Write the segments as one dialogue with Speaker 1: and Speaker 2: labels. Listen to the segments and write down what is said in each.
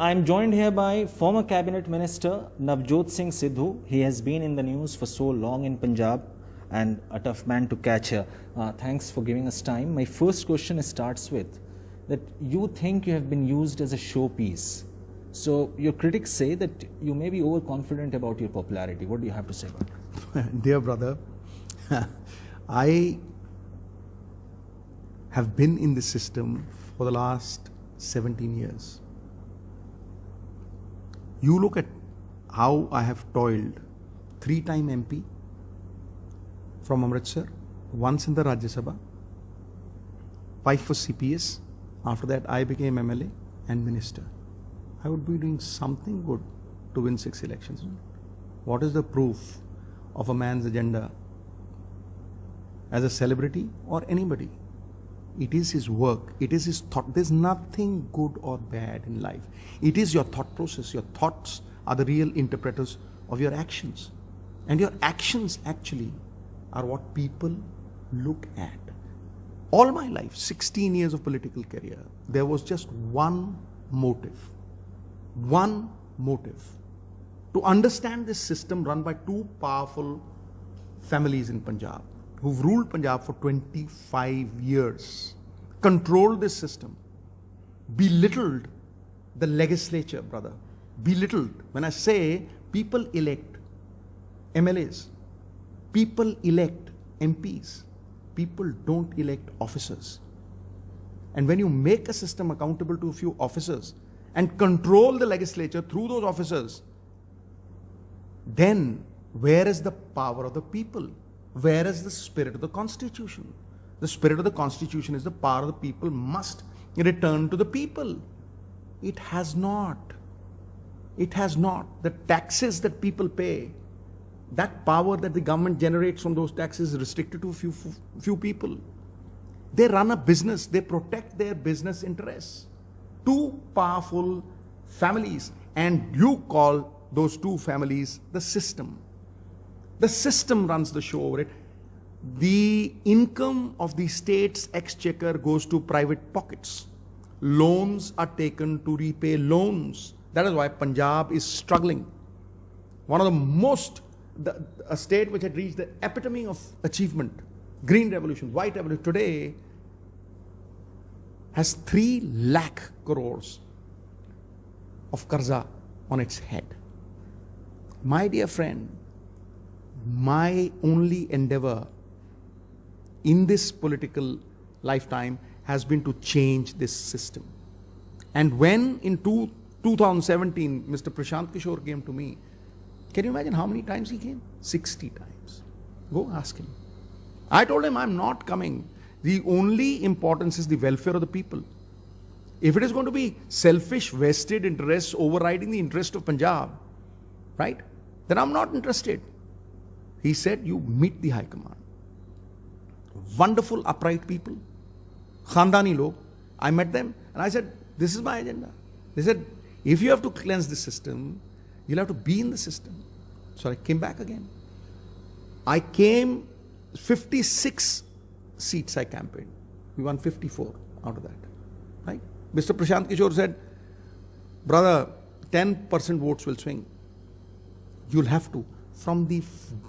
Speaker 1: I'm joined here by former Cabinet Minister Navjot Singh Sidhu. He has been in the news for so long in Punjab and a tough man to catch here. Thanks for giving us time. My first question starts with that you think you have been used as a showpiece. So your critics say that you may be overconfident about your popularity. What do you have to say about it?
Speaker 2: Dear brother, I have been in this system for the last 17 years. You look at how I have toiled. 3-time MP from Amritsar, once in the Rajya Sabha, wife was CPS. After that, I became MLA and Minister. I would be doing something good to win 6 elections. What is the proof of a man's agenda as a celebrity or anybody? It is his work, it is his thought. There's nothing good or bad in life. It is your thought process. Your thoughts are the real interpreters of your actions. And your actions actually are what people look at. All my life, 16 years of political career, there was just one motive. One motive. To understand this system run by 2 powerful families in Punjab, who've ruled Punjab for 25 years, controlled this system, belittled the legislature, brother. Belittled. When I say people elect MLAs, people elect MPs, people don't elect officers. And when you make a system accountable to a few officers and control the legislature through those officers, then where is the power of the people? Where is the spirit of the Constitution? The spirit of the Constitution is the power of the people must return to the people. It has not. It has not. The taxes that people pay, that power that the government generates from those taxes is restricted to a few people. They run a business. They protect their business interests. 2 powerful families, and you call those 2 families the system. The system runs the show over it. The income of the state's exchequer goes to private pockets. Loans are taken to repay loans. That is why Punjab is struggling. One of the most, a state which had reached the epitome of achievement, green revolution, white revolution, today has 3 lakh crores of karza on its head. My dear friend, my only endeavor in this political lifetime has been to change this system. And when in 2017, Mr. Prashant Kishore came to me, can you imagine how many times he came? 60 times. Go ask him. I told him, I'm not coming. The only importance is the welfare of the people. If it is going to be selfish, vested interests overriding the interest of Punjab, right, then I'm not interested. He said, you meet the High Command. Wonderful, upright people, Khandani log. I met them and I said, this is my agenda. They said, if you have to cleanse the system, you'll have to be in the system. So I came back again. I came 56 seats I campaigned. We won 54 out of that. Right? Mr. Prashant Kishore said, brother, 10% votes will swing. You'll have to. From the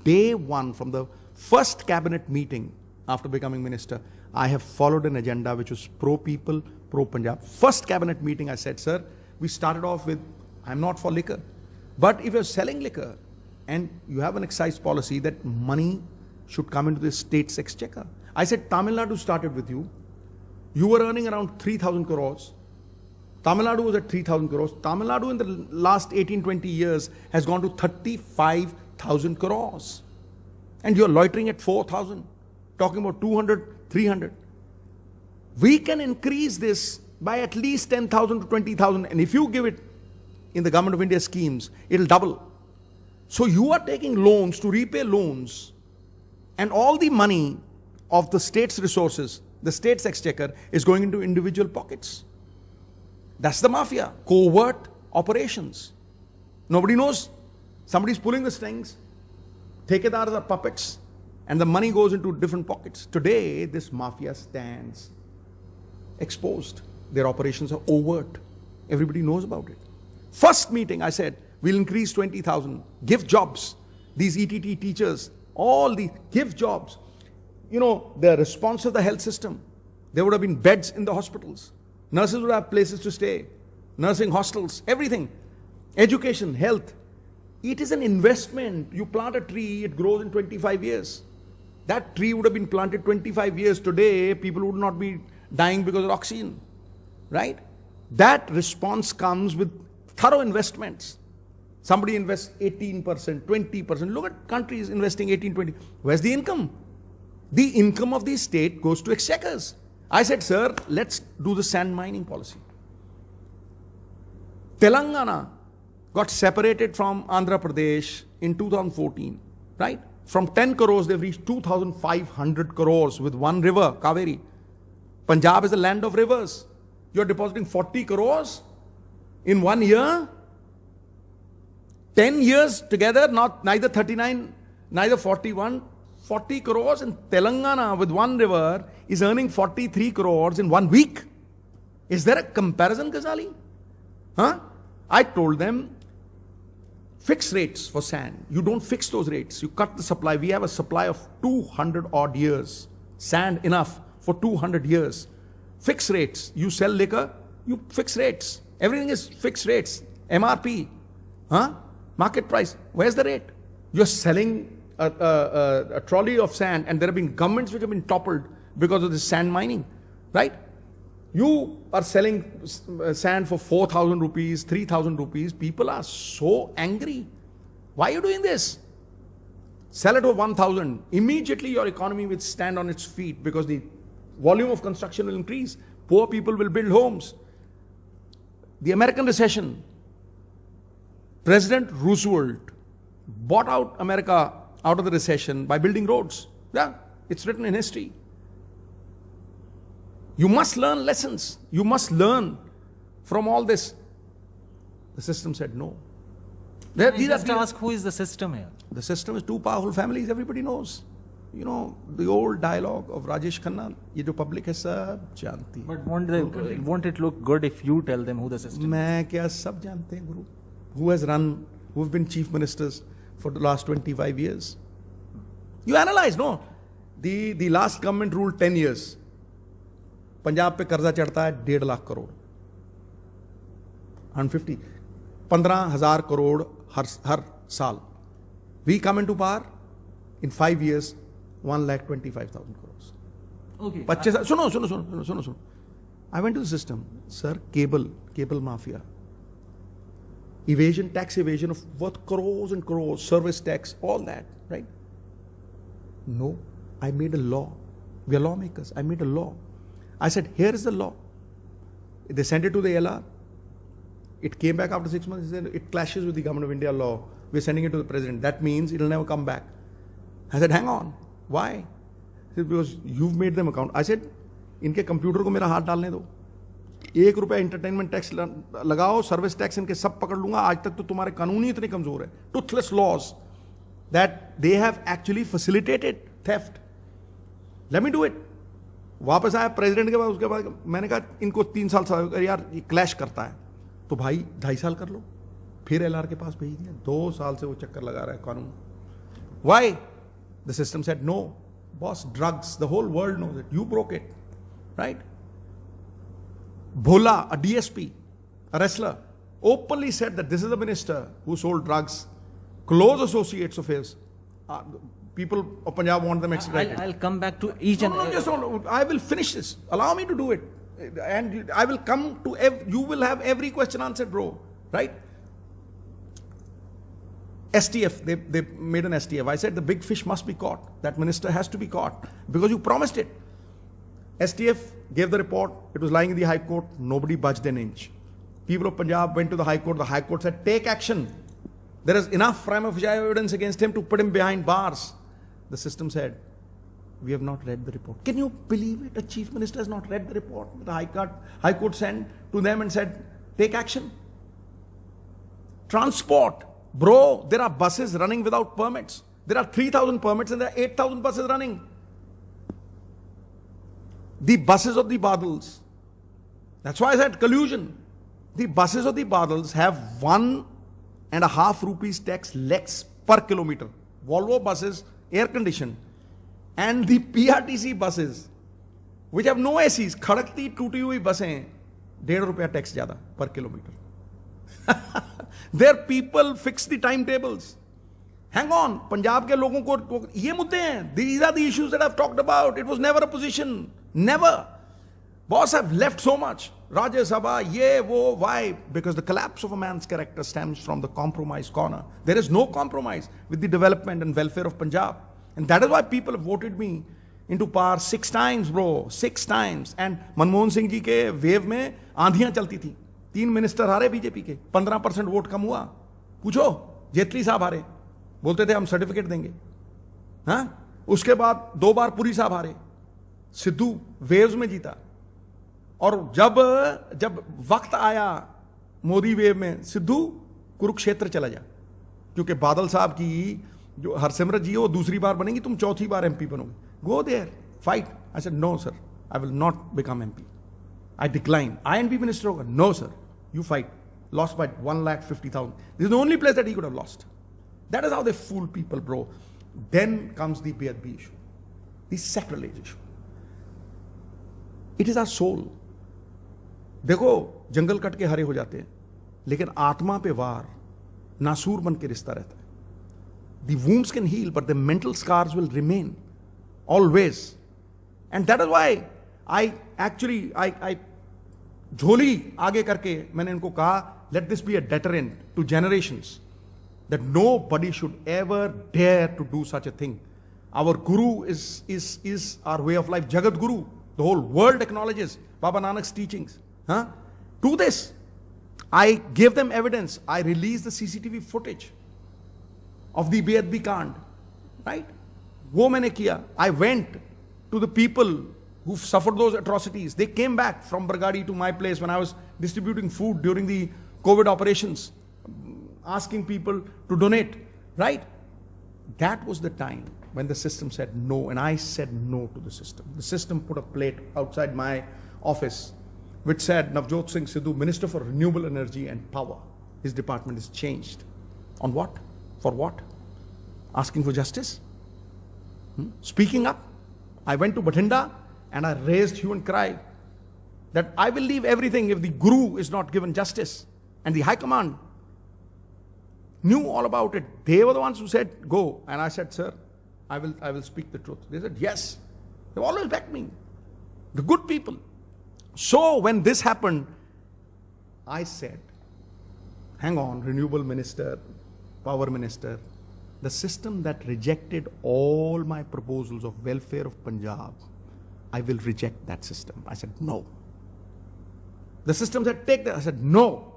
Speaker 2: day one, from the first cabinet meeting after becoming minister, I have followed an agenda which was pro-people, pro-Punjab. First cabinet meeting I said, sir, we started off with, I'm not for liquor. But if you're selling liquor and you have an excise policy that money should come into the state's exchequer. I said, Tamil Nadu started with you. You were earning around 3,000 crores. Tamil Nadu was at 3,000 crores. Tamil Nadu in the last 18-20 years has gone to 35,000 crores. And you're loitering at 4,000, talking about 200, 300. We can increase this by at least 10,000 to 20,000. And if you give it in the Government of India schemes, it'll double. So you are taking loans to repay loans, and all the money of the state's resources, the state's exchequer, is going into individual pockets. That's the mafia, covert operations. Nobody knows. Somebody's pulling the strings. Thekedars are puppets, and the money goes into different pockets. Today, this mafia stands exposed. Their operations are overt. Everybody knows about it. First meeting, I said, we'll increase 20,000, give jobs. These ETT teachers, all the give jobs. You know, the response of the health system, there would have been beds in the hospitals. Nurses would have places to stay. Nursing hostels, everything. Education, health. It is an investment. You plant a tree, it grows in 25 years. That tree would have been planted 25 years. Today, people would not be dying because of oxygen. Right? That response comes with thorough investments. Somebody invests 18%, 20%. Look at countries investing 18, 20. Where's the income? The income of the state goes to exchequers. I said, sir, let's do the sand mining policy. Telangana got separated from Andhra Pradesh in 2014, right? From 10 crores, they've reached 2,500 crores with one river, Kaveri. Punjab is the land of rivers. You're depositing 40 crores in 1 year. 10 years together, neither 39, neither 41. 40 crores in Telangana with one river is earning 43 crores in 1 week. Is there a comparison, Ghazali? Huh? I told them, fix rates for sand. You don't fix those rates. You cut the supply. We have a supply of 200 odd years. Sand enough for 200 years. Fix rates. You sell liquor, you fix rates. Everything is fixed rates. MRP. Huh? Market price. Where's the rate? You're selling a trolley of sand, and there have been governments which have been toppled because of this sand mining, right? You are selling sand for 4,000 rupees, 3,000 rupees. People are so angry. Why are you doing this? Sell it for 1,000. Immediately your economy will stand on its feet because the volume of construction will increase. Poor people will build homes. The American recession, President Roosevelt bought out America out of the recession by building roads. Yeah, it's written in history. You must learn lessons. You must learn from all this. The system said no.
Speaker 1: Just ask, who is the system here?
Speaker 2: The system is two powerful families, everybody knows. You know, the old dialogue of Rajesh Khanna, ye jo public hai sab janti.
Speaker 1: But won't it look good if you tell them who the system is?
Speaker 2: Main kya sab jante hain, Guru. Who have been chief ministers for the last 25 years. You analyze, no? The last government ruled 10 years. Punjab pe कर्जा चढ़ता है 1.5 lakh crore. 150. 15,000 crore har saal. We come into power in 5 years, 1,25,000 crores.
Speaker 1: Okay.
Speaker 2: Suno. I went to the system. Sir, cable mafia. Evasion, tax evasion of worth crores and crores, service tax, all that, right? No, I made a law. We are lawmakers. I made a law. I said, here is the law. They sent it to the LR. It came back after 6 months. They said, it clashes with the Government of India law. We're sending it to the President. That means it will never come back. I said, hang on. Why? He said, because you've made them account. I said, इनके computer को मेरा हाथ डालने दो. ₹1 entertainment tax लगाओ, service tax इनके सब पकड़ लूंगा. आज तक तो तुम्हारे कानून ही इतने कमजोर है. Toothless laws that they have actually facilitated theft. Let me do it. वापस आया प्रेसिडेंट के बाद, उसके बाद मैंने कहा इनको 3 साल यार ये क्लैश करता है, तो भाई 2.5 साल कर लो. फिर एलआर के पास भेज दिया. 2 साल से वो चक्कर लगा रहा है कानून. Why? The system said no. Boss, drugs, the whole world knows it. You broke it. Right? Bhola, a DSP, a wrestler, openly said that this is the minister who sold drugs. Close associates of his. People of Punjab want them extradited.
Speaker 1: I'll come back to each and
Speaker 2: every. I will finish this. Allow me to do it. And I will come to, you will have every question answered, bro. Right? STF, they made an STF. I said the big fish must be caught. That minister has to be caught because you promised it. STF gave the report. It was lying in the High Court. Nobody budged an inch. People of Punjab went to the High Court. The High Court said, take action. There is enough prima facie evidence against him to put him behind bars. The system said, we have not read the report. Can you believe it? A chief minister has not read the report. The High Court sent to them and said, take action. Transport. Bro, there are buses running without permits. There are 3,000 permits and there are 8,000 buses running. The buses of the Badals. That's why I said collusion. The buses of the Badals have 1.5 rupees tax less per kilometer. Volvo buses, air conditioned, and the PRTC buses, which have no ACs, खड़कती टूटी हुई बसें 1.5 रुपया tax ज्यादा per kilometer. Their people fix the timetables. Hang on, Punjab के लोगों को ये मुद्दे हैं. These are the issues that I've talked about. It was never a position. Never. Boss have left so much. Rajya Sabha, ye, wo, why? Because the collapse of a man's character stems from the compromise corner. There is no compromise with the development and welfare of Punjab. And that is why people have voted me into power 6 times, bro. 6 times. And Manmohan Singh ji ke wave में आंधियां चलती थी. 3 minister हारे BJP के. 15% vote कम हुआ. पूछो, जेटली साहब हारे. बोलते थे हम सर्टिफिकेट देंगे. हाँ? उसके बाद 2 बार पुरी साहब हारे. सिद्धू वेव्स में जीता. और जब वक्त आया मोदी वेव में, सिद्धू कुरुक्षेत्र चला जा, क्योंकि बादल साहब की जो हरसिमरत जी है वो दूसरी बार बनेंगी, तुम चौथी बार एमपी बनोगे. Go there, fight. I said no sir, I will not become MP. I decline. INB minister होगा. No sir, you fight. Lost by 1,50,000. This is the only place that he could have lost. That is how they fool people, bro. Then comes the BHB issue, the sacrilege issue. It is our soul. देखो, जंगल cut के हरे हो जाते हैं, लेकिन आत्मा पे वार नासूर बन के रिश्ता रहता है. The wounds can heal, but the mental scars will remain always. And that is why I झोली आगे करके मैंने इनको कहा, let this be a deterrent to generations, that nobody should ever dare to do such a thing. Our guru is our way of life. Jagat Guru, the whole world acknowledges Baba Nanak's teachings. Do this. I gave them evidence. I released the CCTV footage of the BHB Kand. Right? वो मैंने किया. I went to the people who suffered those atrocities. They came back from Bargadi to my place when I was distributing food during the COVID operations, asking people to donate. Right? That was the time when the system said no, and I said no to the system. The system put a plate outside my office which said, Navjot Singh Sidhu, Minister for Renewable Energy and Power. His department is changed. On what? For what? Asking for justice? Speaking up? I went to Bathinda and I raised hue and cry that I will leave everything if the Guru is not given justice. And the High Command knew all about it. They were the ones who said, go. And I said, sir, I will speak the truth. They said, yes. They've always backed me. The good people. So when this happened, I said, hang on, Renewable Minister, Power Minister, the system that rejected all my proposals of welfare of Punjab, I will reject that system. I said, no. The system said, take that. I said, no.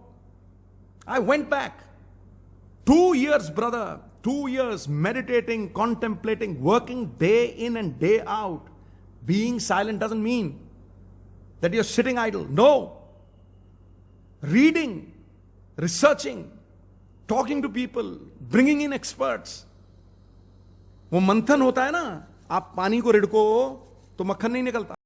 Speaker 2: I went back. 2 years, brother. 2 years meditating, contemplating, working day in and day out. Being silent doesn't mean that you're sitting idle. No. Reading, researching, talking to people, bringing in experts. वो मंथन होता है ना, आप पानी को रिड़को तो मक्खन नहीं निकलता.